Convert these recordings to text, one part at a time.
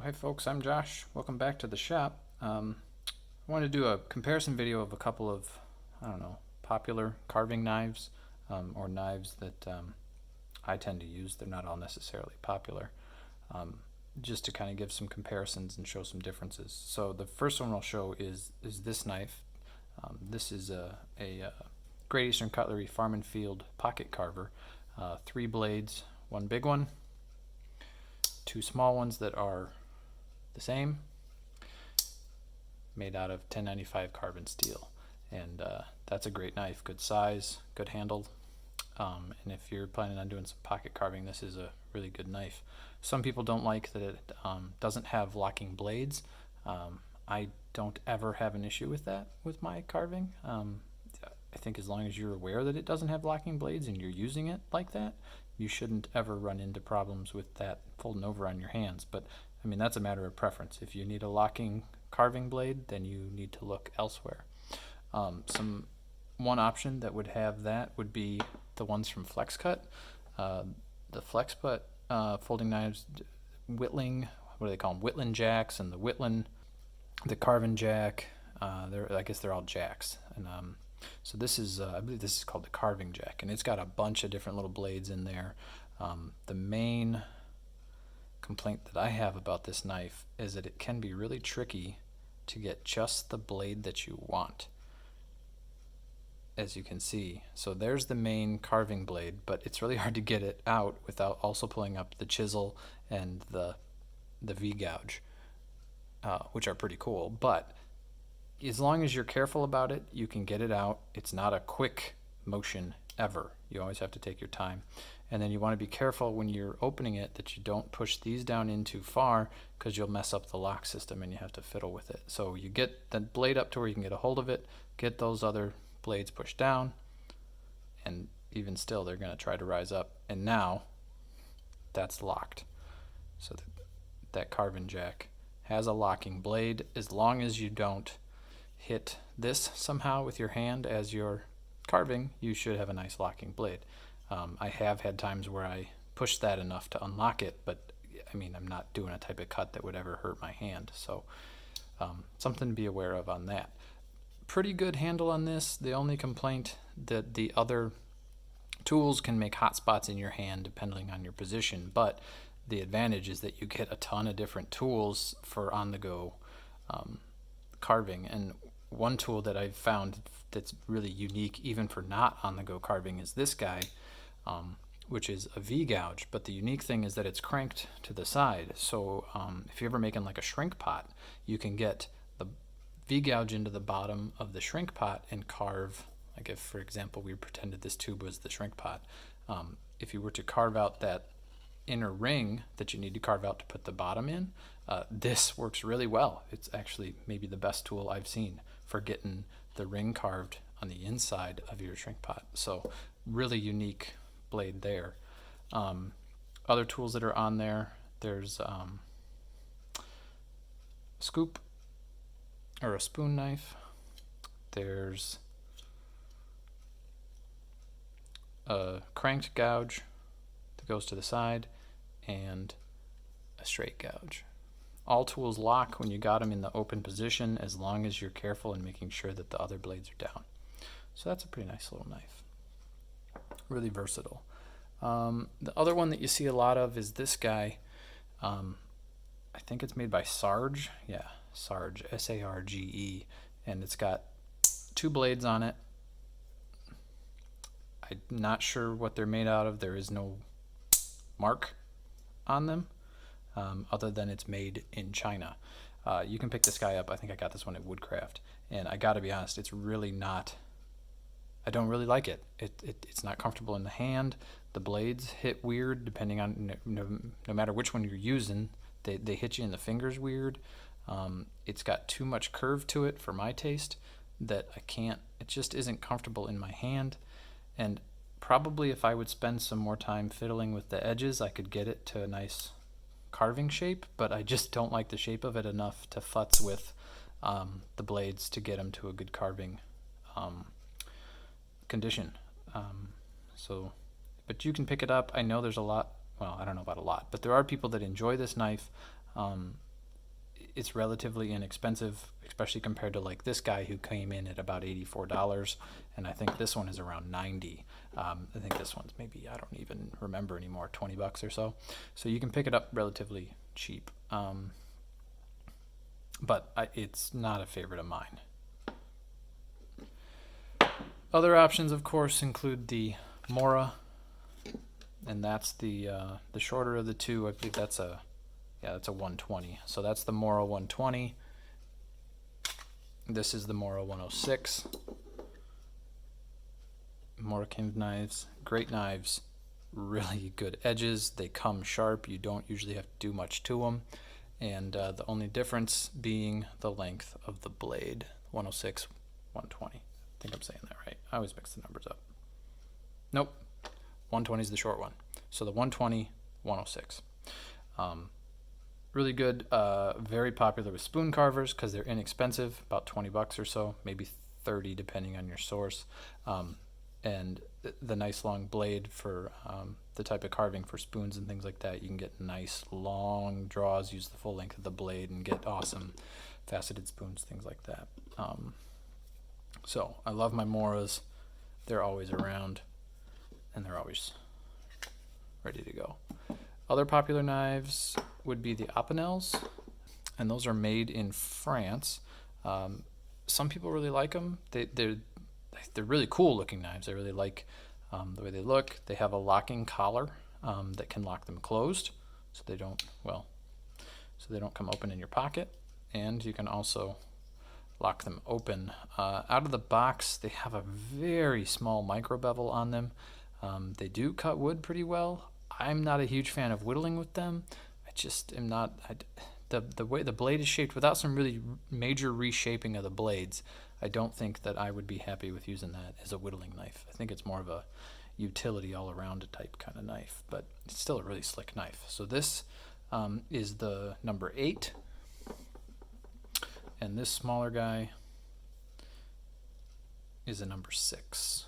Hi folks, I'm Josh. Welcome back to the shop. I wanted to do a comparison video of a couple of, popular carving knives, or knives that I tend to use. They're not all necessarily popular. Just to kind of give some comparisons and show some differences. So the first one I'll show is this knife. This is a Great Eastern Cutlery Farm and Field Pocket Carver. 3 blades, one big one, 2 small ones that are the same, made out of 1095 carbon steel. And that's a great knife, good size, good handle. And if you're planning on doing some pocket carving, this is a really good knife. Some people don't like that it doesn't have locking blades. I don't ever have an issue with that with my carving. I think as long as you're aware that it doesn't have locking blades and you're using it like that, you shouldn't ever run into problems with that folding over on your hands. But I mean, that's a matter of preference. If you need a locking carving blade, then you need to look elsewhere. One option that would have that would be the ones from Flexcut. The Flexcut folding knives, Whittling, what do they call them? Whittling Jacks and the Carvin Jack. I guess they're all Jacks. And so this is, I believe this is called the Carving Jack, and it's got a bunch of different little blades in there. The main complaint that I have about this knife is that it can be really tricky to get just the blade that you want, as you can see. So there's the main carving blade, but it's really hard to get it out without also pulling up the chisel and the V-gouge, which are pretty cool. But as long as you're careful about it, you can get it out. It's not a quick motion ever. You always have to take your time. And then you want to be careful when you're opening it that you don't push these down in too far, because you'll mess up the lock system and you have to fiddle with it. So you get the blade up to where you can get a hold of it, get those other blades pushed down, and even still they're going to try to rise up. And now that's locked. So that Carvin Jack has a locking blade. As long as you don't hit this somehow with your hand as you're carving, you should have a nice locking blade. I have had times where I pushed that enough to unlock it, but I mean, I'm not doing a type of cut that would ever hurt my hand. So something to be aware of on that. Pretty good handle on this. The only complaint that the other tools can make hot spots in your hand depending on your position, but the advantage is that you get a ton of different tools for on-the-go carving. And one tool that I've found that's really unique even for not on-the-go carving is this guy, which is a V-gouge. But the unique thing is that it's cranked to the side. So if you're ever making like a shrink pot, you can get the V-gouge into the bottom of the shrink pot and carve. Like if, for example, we pretended this tube was the shrink pot. If you were to carve out that inner ring that you need to carve out to put the bottom in, this works really well. It's actually maybe the best tool I've seen for getting the ring carved on the inside of your shrink pot. So really unique blade there. Other tools that are on there, there's a scoop or a spoon knife. There's a cranked gouge that goes to the side, and a straight gouge. All tools lock when you got them in the open position, as long as you're careful in making sure that the other blades are down. So that's a pretty nice little knife. Really versatile. The other one that you see a lot of is this guy. I think it's made by Sarge. Yeah, Sarge SRGE, and it's got 2 blades on it. I'm not sure what they're made out of. There is no mark on them, other than it's made in China. You can pick this guy up. I think I got this one at Woodcraft, and I gotta be honest, it's really not, I don't really like it. It's not comfortable in the hand. The blades hit weird depending on, no matter which one you're using, they hit you in the fingers weird. It's got too much curve to it for my taste that it just isn't comfortable in my hand. And probably if I would spend some more time fiddling with the edges, I could get it to a nice carving shape, but I just don't like the shape of it enough to futz with the blades to get them to a good carving condition. But you can pick it up. I know there's a lot, well, I don't know about a lot, but there are people that enjoy this knife. it's relatively inexpensive, especially compared to like this guy who came in at about $84, and I think this one is around 90. I think this one's maybe, I don't even remember anymore, 20 bucks or so. So you can pick it up relatively cheap. But it's not a favorite of mine. Other options, of course, include the Mora, and that's the shorter of the two. I believe that's a 120. So that's the Mora 120. This is the Mora 106. Mora King knives, great knives, really good edges. They come sharp. You don't usually have to do much to them. And the only difference being the length of the blade. 106, 120. I think I'm saying that right. I always mix the numbers up. Nope. 120 is the short one. So the 120, 106. Really good. Very popular with spoon carvers because they're inexpensive, about 20 bucks or so, maybe 30 depending on your source. And the nice long blade for the type of carving for spoons and things like that. You can get nice long draws, use the full length of the blade, and get awesome faceted spoons, things like that. So I love my Moras. They're always around, and they're always ready to go. Other popular knives would be the Opinels, and those are made in France. Some people really like them. They're really cool looking knives. I really like the way they look. They have a locking collar that can lock them closed, so they don't come open in your pocket. And you can also lock them open. Out of the box, they have a very small micro bevel on them. They do cut wood pretty well. I'm not a huge fan of whittling with them. I just am not. The way the blade is shaped, without some really major reshaping of the blades, I don't think that I would be happy with using that as a whittling knife. I think it's more of a utility all-around type kind of knife, but it's still a really slick knife. So this is the number 8, and this smaller guy is a number 6.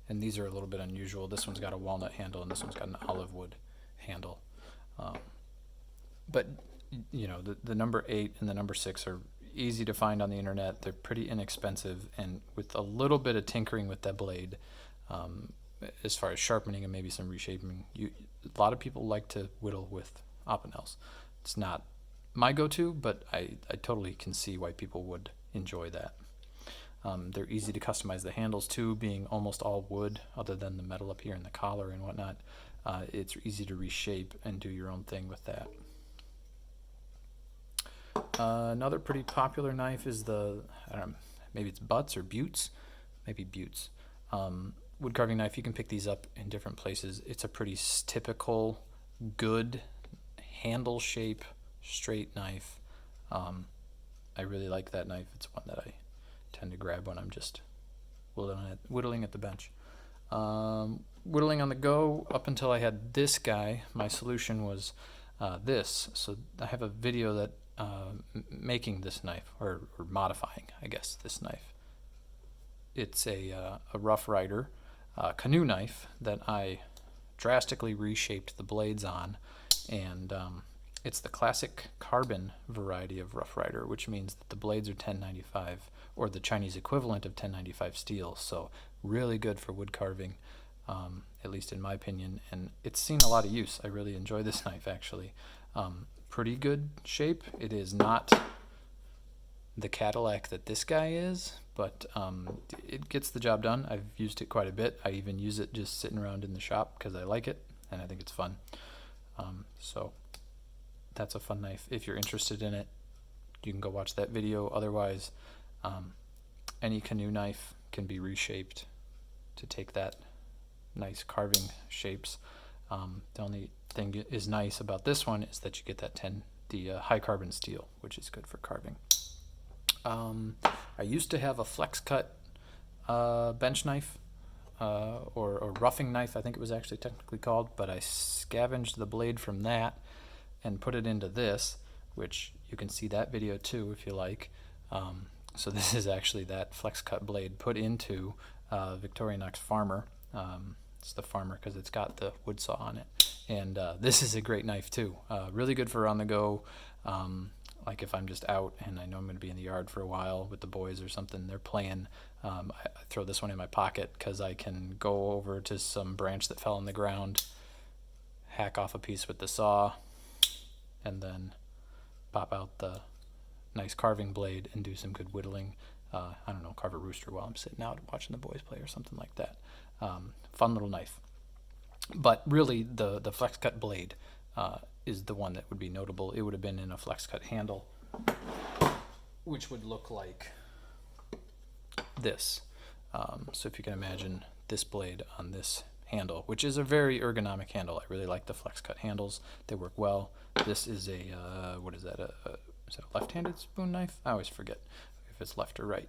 And these are a little bit unusual. This one's got a walnut handle, and this one's got an olive wood handle. But you know, the number 8 and the number 6 are easy to find on the internet. They're pretty inexpensive, and with a little bit of tinkering with that blade, as far as sharpening and maybe some reshaping, a lot of people like to whittle with Opinels. It's not my go-to, but I totally can see why people would enjoy that. They're easy to customize the handles too, being almost all wood other than the metal up here in the collar and whatnot. It's easy to reshape and do your own thing with that. Another pretty popular knife is maybe it's Butz or Butz, maybe Butz. Wood carving knife. You can pick these up in different places. It's a pretty typical, good handle shape, straight knife. I really like that knife. It's one that I tend to grab when I'm just whittling at the bench. Whittling on the go, up until I had this guy, my solution was this. So I have a video that making this knife, or modifying, I guess, this knife. It's a Rough Rider canoe knife that I drastically reshaped the blades on, and it's the classic carbon variety of Rough Rider, which means that the blades are 1095, or the Chinese equivalent of 1095 steel, so really good for wood carving, at least in my opinion, and it's seen a lot of use. I really enjoy this knife, actually. Pretty good shape. It is not the Cadillac that this guy is, but it gets the job done. I've used it quite a bit. I even use it just sitting around in the shop because I like it and I think it's fun. So that's a fun knife. If you're interested in it, you can go watch that video. Otherwise, any canoe knife can be reshaped to take that nice carving shapes. The only thing is nice about this one is that you get that high carbon steel, which is good for carving. I used to have a Flexcut bench knife, or roughing knife, I think it was actually technically called, but I scavenged the blade from that and put it into this, which you can see that video too if you like. So this is actually that Flexcut blade put into Victorinox Farmer. It's the Farmer because it's got the wood saw on it. And this is a great knife too. Really good for on the go. like if I'm just out and I know I'm going to be in the yard for a while with the boys or something, they're playing, I throw this one in my pocket because I can go over to some branch that fell on the ground, hack off a piece with the saw, and then pop out the nice carving blade and do some good whittling. I don't know, carve a rooster while I'm sitting out watching the boys play or something like that. Fun little knife. But really, the Flexcut blade is the one that would be notable. It would have been in a Flexcut handle, which would look like this. So if you can imagine this blade on this handle, which is a very ergonomic handle. I really like the Flexcut handles. They work well. This is a, what is that? Is that a left-handed spoon knife? I always forget if it's left or right.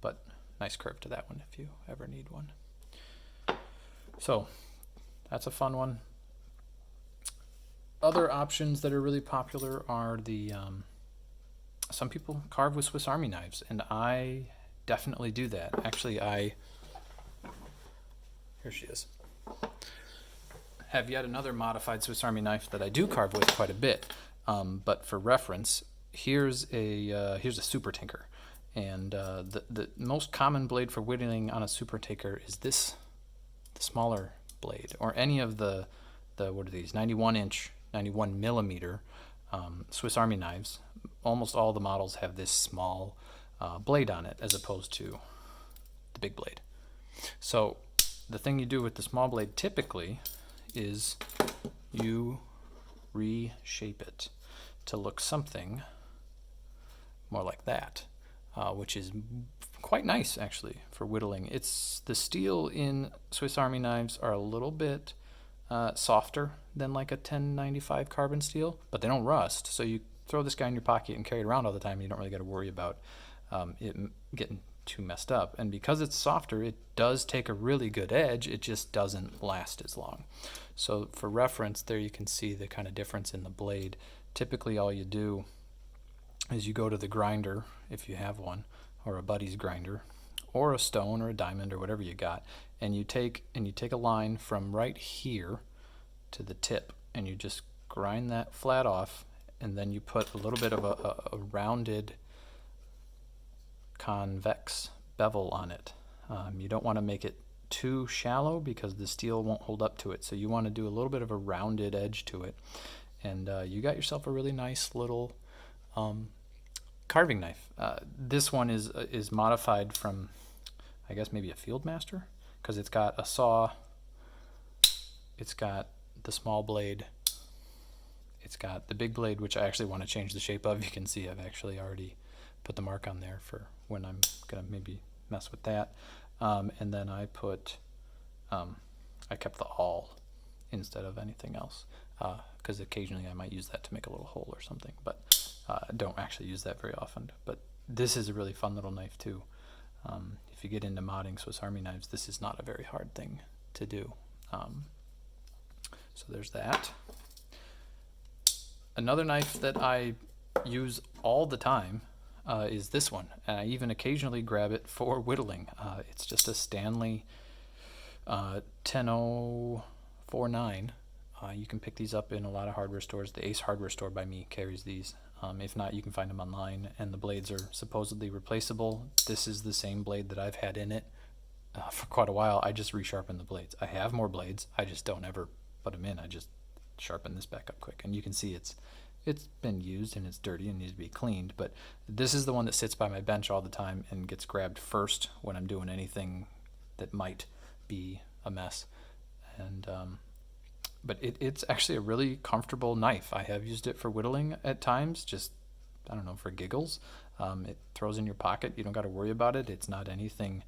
But nice curve to that one if you ever need one. So that's a fun one. Other options that are really popular are the, some people carve with Swiss Army knives, and I definitely do that. Actually, here she is, have yet another modified Swiss Army knife that I do carve with quite a bit. But for reference, here's a super tinker, and the most common blade for whittling on a super tinker is this, the smaller blade, or any of the what are these, 91 millimeter Swiss Army knives. Almost all the models have this small blade on it as opposed to the big blade. So the thing you do with the small blade typically is you reshape it to look something more like that, which is quite nice actually for whittling. It's the steel in Swiss Army knives are a little bit softer than like a 1095 carbon steel, but they don't rust. So you throw this guy in your pocket and carry it around all the time, and you don't really got to worry about it getting too messed up. And because it's softer, it does take a really good edge. It just doesn't last as long. So for reference, there you can see the kind of difference in the blade. Typically all you do is you go to the grinder, if you have one, or a buddy's grinder, or a stone or a diamond or whatever you got, and you take a line from right here to the tip, and you just grind that flat off, and then you put a little bit of a rounded convex bevel on it. You don't want to make it too shallow because the steel won't hold up to it, so you want to do a little bit of a rounded edge to it, and you got yourself a really nice little carving knife. This one is modified from, I guess, maybe a Field Master, because it's got a saw, it's got the small blade, it's got the big blade, which I actually want to change the shape of. You can see I've actually already put the mark on there for when I'm gonna maybe mess with that. And then I kept the awl instead of anything else, because occasionally I might use that to make a little hole or something, but don't actually use that very often. But this is a really fun little knife too. If you get into modding Swiss Army knives, this is not a very hard thing to do. So there's that. Another knife that I use all the time is this one, and I even occasionally grab it for whittling. It's just a Stanley 10049. You can pick these up in a lot of hardware stores. The Ace hardware store by me carries these. If not, you can find them online, and the blades are supposedly replaceable. This is the same blade that I've had in it for quite a while. I just resharpen the blades. I have more blades. I just don't ever put them in. I just sharpen this back up quick, and you can see it's been used and it's dirty and needs to be cleaned. But this is the one that sits by my bench all the time and gets grabbed first when I'm doing anything that might be a mess. And but it's actually a really comfortable knife. I have used it for whittling at times, just, I don't know, for giggles. It throws in your pocket. You don't got to worry about it. It's not anything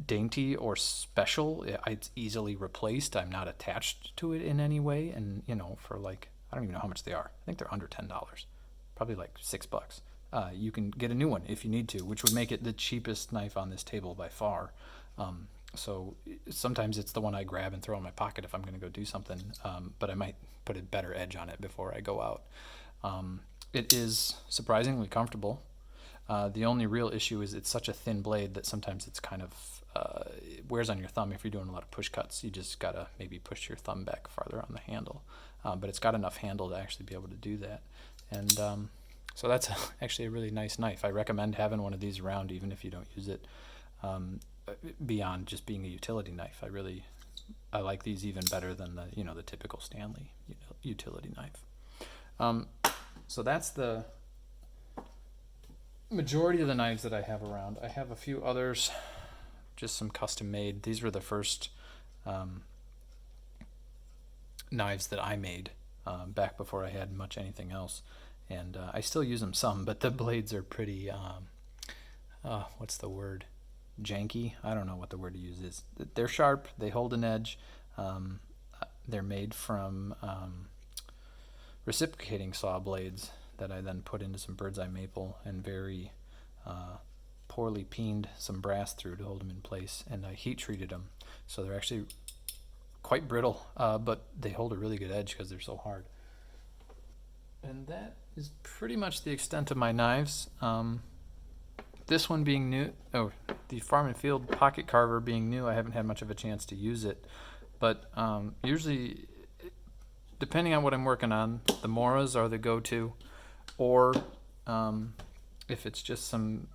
dainty or special. It's easily replaced. I'm not attached to it in any way. And, you know, for like, I don't even know how much they are. I think they're under $10, probably like $6. You can get a new one if you need to, which would make it the cheapest knife on this table by far. So sometimes it's the one I grab and throw in my pocket if I'm going to go do something, but I might put a better edge on it before I go out. It is surprisingly comfortable. The only real issue is it's such a thin blade that sometimes it's kind of it wears on your thumb. If you're doing a lot of push cuts, you just got to maybe push your thumb back farther on the handle. But it's got enough handle to actually be able to do that. And so that's actually a really nice knife. I recommend having one of these around even if you don't use it beyond just being a utility knife. I like these even better than the typical Stanley utility knife. So that's the majority of the knives that I have around. I have a few others, just some custom made. These were the first knives that I made back before I had much anything else, and I still use them some, but the blades are pretty what's the word, janky. I don't know what the word to use is. They're sharp, they hold an edge. They're made from reciprocating saw blades that I then put into some bird's eye maple and very poorly peened some brass through to hold them in place, and I heat treated them, so they're actually quite brittle, but they hold a really good edge because they're so hard. And that is pretty much the extent of my knives. This one being new, the Farm and Field Pocket Carver being new, I haven't had much of a chance to use it, but usually, depending on what I'm working on, the Moras are the go-to, or if it's just some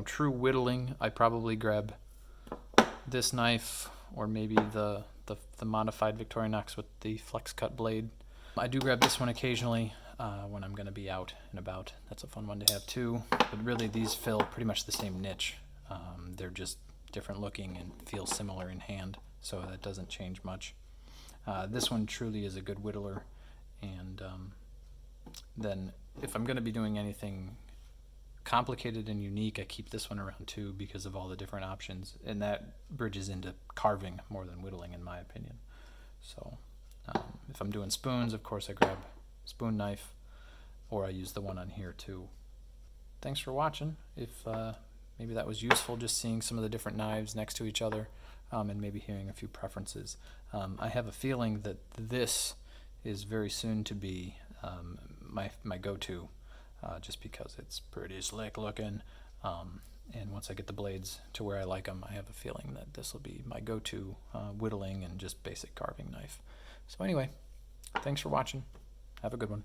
true whittling, I probably grab this knife, or maybe the modified Victorinox with the Flexcut blade. I do grab this one occasionally when I'm going to be out and about. That's a fun one to have too. But really, these fill pretty much the same niche. They're just different looking and feel similar in hand, so that doesn't change much. This one truly is a good whittler, and then if I'm going to be doing anything complicated and unique, I keep this one around too because of all the different options, and that bridges into carving more than whittling in my opinion. So if I'm doing spoons, of course I grab a spoon knife, or I use the one on here too. Thanks for watching. If maybe that was useful, just seeing some of the different knives next to each other, and maybe hearing a few preferences. I have a feeling that this is very soon to be my go-to, just because it's pretty slick looking, and once I get the blades to where I like them, I have a feeling that this will be my go-to whittling and just basic carving knife. So anyway, thanks for watching. Have a good one.